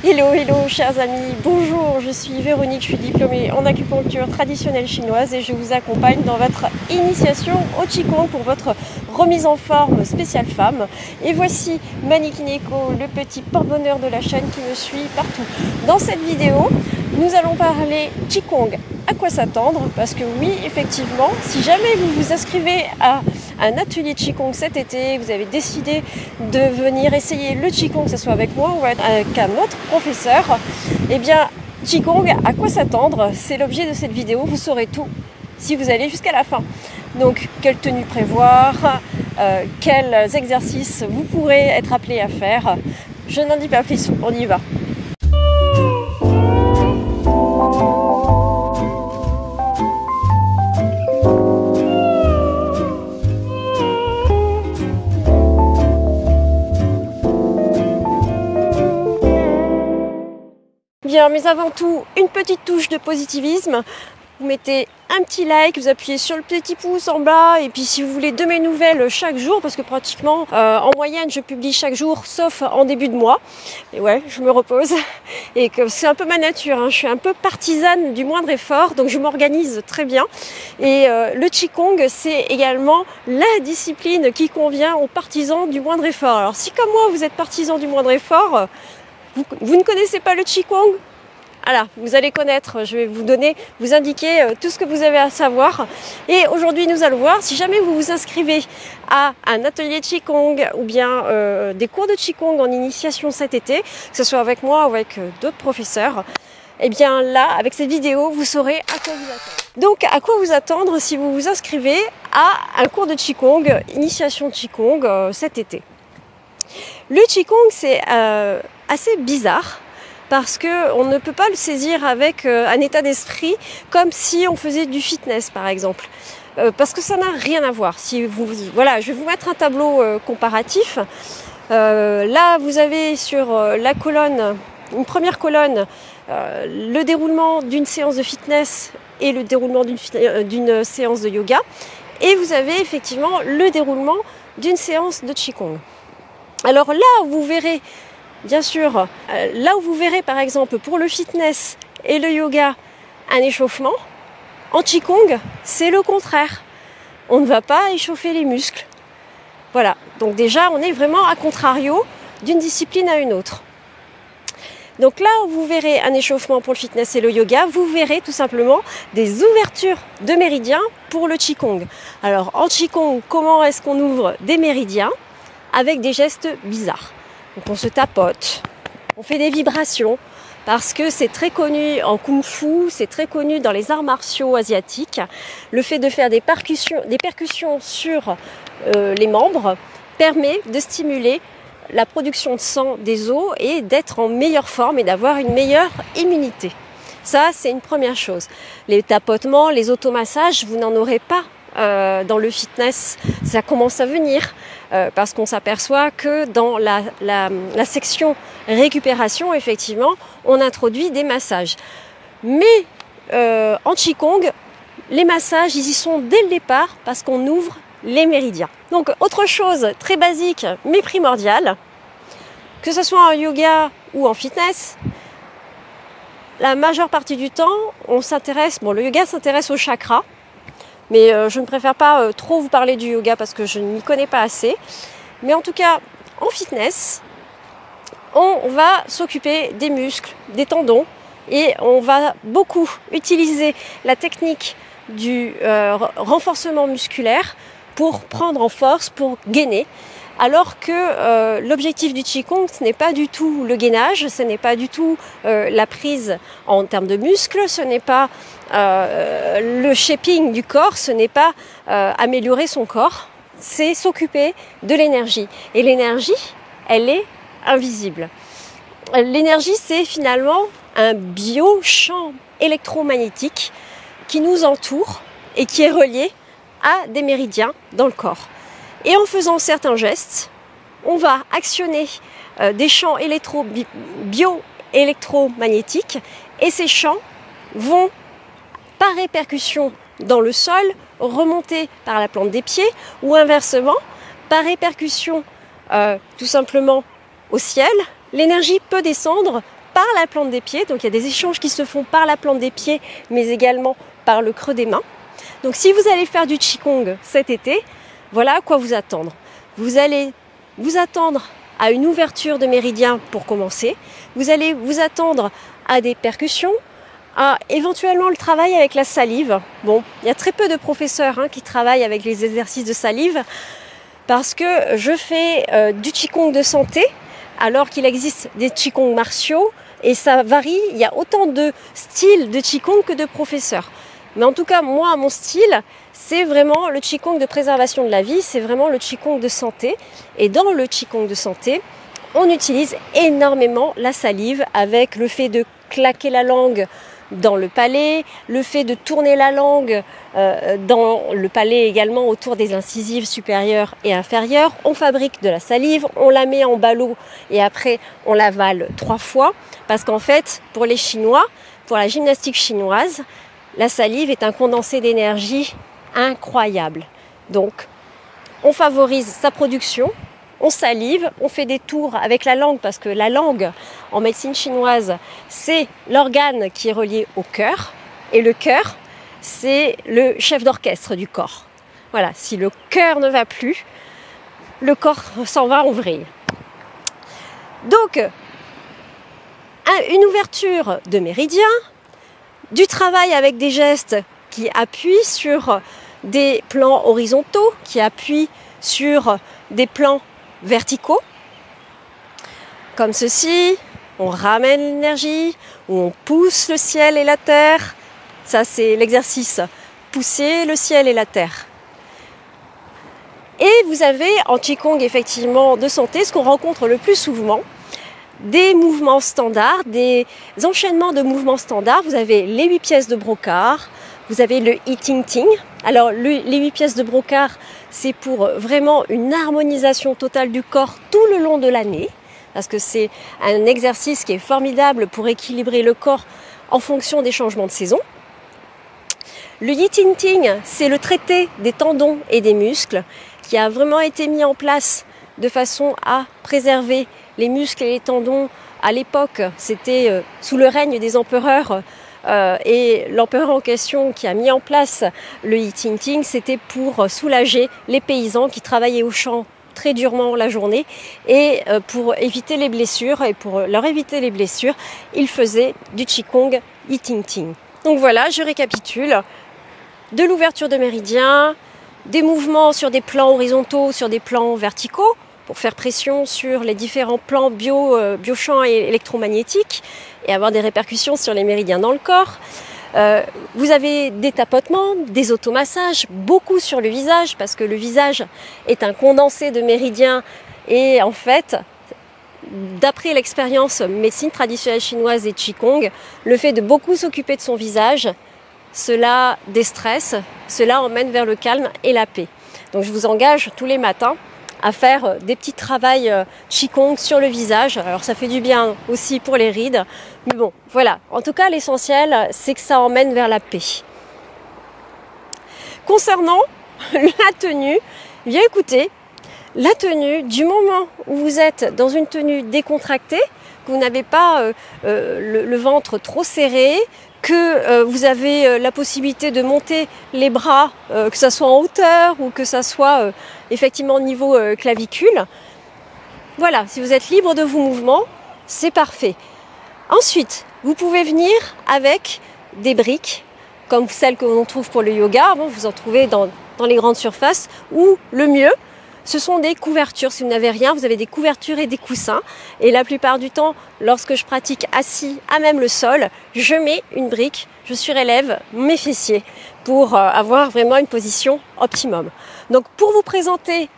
Hello, hello chers amis, bonjour, je suis Véronique, je suis diplômée en acupuncture traditionnelle chinoise et je vous accompagne dans votre initiation au Qigong pour votre remise en forme spéciale femme. Et voici Manikineko, le petit porte-bonheur de la chaîne qui me suit partout. Dans cette vidéo, nous allons parler Qigong, à quoi s'attendre, parce que oui, effectivement, si jamais vous vous inscrivez à un atelier Qigong cet été, vous avez décidé de venir essayer le Qigong, que ce soit avec moi ou avec un autre professeur, eh bien, Qigong, à quoi s'attendre? C'est l'objet de cette vidéo, vous saurez tout si vous allez jusqu'à la fin. Donc, quelle tenue prévoir, quels exercices vous pourrez être appelé à faire. Je n'en dis pas plus, on y va. Bien, mais avant tout, une petite touche de positivisme. Vous mettez un petit like, vous appuyez sur le petit pouce en bas, et puis si vous voulez de mes nouvelles chaque jour, parce que pratiquement en moyenne je publie chaque jour, sauf en début de mois, et ouais, je me repose, et que c'est un peu ma nature, hein. Je suis un peu partisane du moindre effort, donc je m'organise très bien, et le Qigong c'est également la discipline qui convient aux partisans du moindre effort. Alors si comme moi vous êtes partisan du moindre effort, vous ne connaissez pas le Qigong? Voilà, vous allez connaître, je vais vous indiquer tout ce que vous avez à savoir. Et aujourd'hui, nous allons voir, si jamais vous vous inscrivez à un atelier Qigong ou bien des cours de Qigong en initiation cet été, que ce soit avec moi ou avec d'autres professeurs, et bien là, avec cette vidéo, vous saurez à quoi vous attendre. Donc, à quoi vous attendre si vous vous inscrivez à un cours de Qigong, initiation Qigong cet été. Le Qigong, c'est assez bizarre, parce qu'on ne peut pas le saisir avec un état d'esprit comme si on faisait du fitness par exemple. Parce que ça n'a rien à voir. Voilà, je vais vous mettre un tableau comparatif. Là, vous avez sur la colonne, une première colonne, le déroulement d'une séance de fitness et le déroulement d'une séance de yoga. Et vous avez effectivement le déroulement d'une séance de Qigong. Alors là, vous verrez, bien sûr, là où vous verrez par exemple pour le fitness et le yoga un échauffement, en Qigong c'est le contraire. On ne va pas échauffer les muscles. Voilà, donc déjà on est vraiment à contrario d'une discipline à une autre. Donc là où vous verrez un échauffement pour le fitness et le yoga, vous verrez tout simplement des ouvertures de méridiens pour le Qigong. Alors en Qigong, comment est-ce qu'on ouvre des méridiens? Avec des gestes bizarres. Donc on se tapote, on fait des vibrations, parce que c'est très connu en kung-fu, c'est très connu dans les arts martiaux asiatiques. Le fait de faire des percussions sur les membres permet de stimuler la production de sang des os et d'être en meilleure forme et d'avoir une meilleure immunité. Ça, c'est une première chose. Les tapotements, les automassages, vous n'en aurez pas dans le fitness. Ça commence à venir. Parce qu'on s'aperçoit que dans la section récupération, effectivement, on introduit des massages. Mais en Qigong, les massages, ils y sont dès le départ parce qu'on ouvre les méridiens. Donc, autre chose très basique mais primordiale, que ce soit en yoga ou en fitness, la majeure partie du temps, le yoga s'intéresse aux chakras. Mais je ne préfère pas trop vous parler du yoga parce que je ne m'y connais pas assez. Mais en tout cas, en fitness, on va s'occuper des muscles, des tendons et on va beaucoup utiliser la technique du renforcement musculaire pour prendre en force, pour gainer. Alors que l'objectif du Qigong, ce n'est pas du tout le gainage, ce n'est pas du tout la prise en termes de muscles, ce n'est pas le shaping du corps, ce n'est pas améliorer son corps, c'est s'occuper de l'énergie. Et l'énergie, elle est invisible. L'énergie, c'est finalement un biochamp électromagnétique qui nous entoure et qui est relié à des méridiens dans le corps. Et en faisant certains gestes, on va actionner des champs bioélectromagnétiques et ces champs vont, par répercussion dans le sol, remonter par la plante des pieds ou inversement, par répercussion tout simplement au ciel. L'énergie peut descendre par la plante des pieds. Donc il y a des échanges qui se font par la plante des pieds, mais également par le creux des mains. Donc si vous allez faire du Qigong cet été, voilà à quoi vous attendre. Vous allez vous attendre à une ouverture de méridien pour commencer. Vous allez vous attendre à des percussions, à éventuellement le travail avec la salive. Bon, il y a très peu de professeurs qui travaillent avec les exercices de salive parce que je fais du Qigong de santé alors qu'il existe des Qigong martiaux et ça varie. Il y a autant de styles de Qigong que de professeurs. Mais en tout cas, moi, mon style, c'est vraiment le Qigong de préservation de la vie, c'est vraiment le Qigong de santé. Et dans le Qigong de santé, on utilise énormément la salive avec le fait de claquer la langue dans le palais, le fait de tourner la langue dans le palais également autour des incisives supérieures et inférieures. On fabrique de la salive, on la met en ballot et après on l'avale 3 fois. Parce qu'en fait, pour les Chinois, pour la gymnastique chinoise, la salive est un condensé d'énergie incroyable. Donc, on favorise sa production, on salive, on fait des tours avec la langue parce que la langue, en médecine chinoise, c'est l'organe qui est relié au cœur. Et le cœur, c'est le chef d'orchestre du corps. Voilà, si le cœur ne va plus, le corps s'en va en vrille. Donc, une ouverture de méridien, du travail avec des gestes qui appuient sur des plans horizontaux, qui appuient sur des plans verticaux, comme ceci. On ramène l'énergie, ou on pousse le ciel et la terre. Ça, c'est l'exercice. Pousser le ciel et la terre. Et vous avez en Qigong, effectivement, de santé, ce qu'on rencontre le plus souvent, des mouvements standards, des enchaînements de mouvements standards. Vous avez les 8 pièces de brocard, vous avez le I Ting Ting. Alors les 8 pièces de brocard, c'est pour vraiment une harmonisation totale du corps tout le long de l'année, parce que c'est un exercice qui est formidable pour équilibrer le corps en fonction des changements de saison. Le Yi Ting Ting, c'est le traité des tendons et des muscles qui a vraiment été mis en place de façon à préserver les muscles et les tendons. À l'époque, c'était sous le règne des empereurs et l'empereur en question qui a mis en place le Yi Ting Ting, c'était pour soulager les paysans qui travaillaient au champ très durement la journée et pour éviter les blessures, et pour leur éviter les blessures, ils faisaient du Qigong Yi Ting Ting. Donc voilà, je récapitule. De l'ouverture de méridien, des mouvements sur des plans horizontaux, sur des plans verticaux, pour faire pression sur les différents plans biochamps et électromagnétiques et avoir des répercussions sur les méridiens dans le corps. Vous avez des tapotements, des automassages, beaucoup sur le visage parce que le visage est un condensé de méridiens et en fait, d'après l'expérience médecine traditionnelle chinoise et Qigong, le fait de beaucoup s'occuper de son visage, cela déstresse, cela emmène vers le calme et la paix. Donc je vous engage tous les matins à faire des petits travails Qigong sur le visage. Alors ça fait du bien aussi pour les rides. Mais bon, voilà. En tout cas, l'essentiel, c'est que ça emmène vers la paix. Concernant la tenue, bien écoutez, la tenue, du moment où vous êtes dans une tenue décontractée, que vous n'avez pas le ventre trop serré, que vous avez la possibilité de monter les bras, que ça soit en hauteur ou que ça soit effectivement au niveau clavicule. Voilà, si vous êtes libre de vos mouvements, c'est parfait. Ensuite, vous pouvez venir avec des briques, comme celles que l'on trouve pour le yoga. Bon, vous en trouvez dans les grandes surfaces, ou le mieux, ce sont des couvertures. Si vous n'avez rien, vous avez des couvertures et des coussins. Et la plupart du temps, lorsque je pratique assis à même le sol, je mets une brique, je surélève mes fessiers pour avoir vraiment une position optimum. Donc pour vous présenter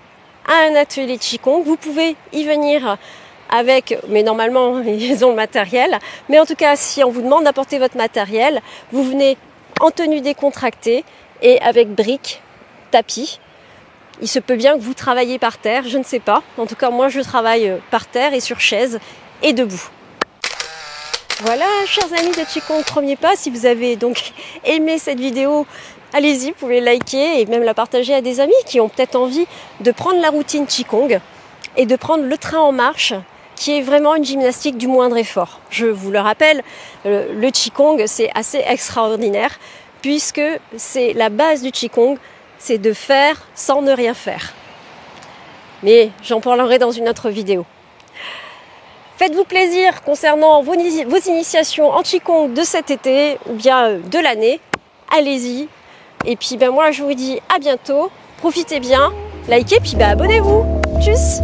à un atelier Qigong, vous pouvez y venir avec, mais normalement ils ont le matériel, mais en tout cas si on vous demande d'apporter votre matériel, vous venez en tenue décontractée et avec briques, tapis. Il se peut bien que vous travaillez par terre, je ne sais pas. En tout cas, moi, je travaille par terre et sur chaise et debout. Voilà, chers amis de Qigong Premier Pas, si vous avez donc aimé cette vidéo, allez-y, vous pouvez liker et même la partager à des amis qui ont peut-être envie de prendre la routine Qigong et de prendre le train en marche qui est vraiment une gymnastique du moindre effort. Je vous le rappelle, le Qigong, c'est assez extraordinaire, puisque c'est la base du Qigong, c'est de faire sans ne rien faire. Mais j'en parlerai dans une autre vidéo. Faites-vous plaisir concernant vos initiations en Qigong de cet été ou bien de l'année. Allez-y. Et puis moi je vous dis à bientôt. Profitez bien, likez, puis abonnez-vous. Tchuss!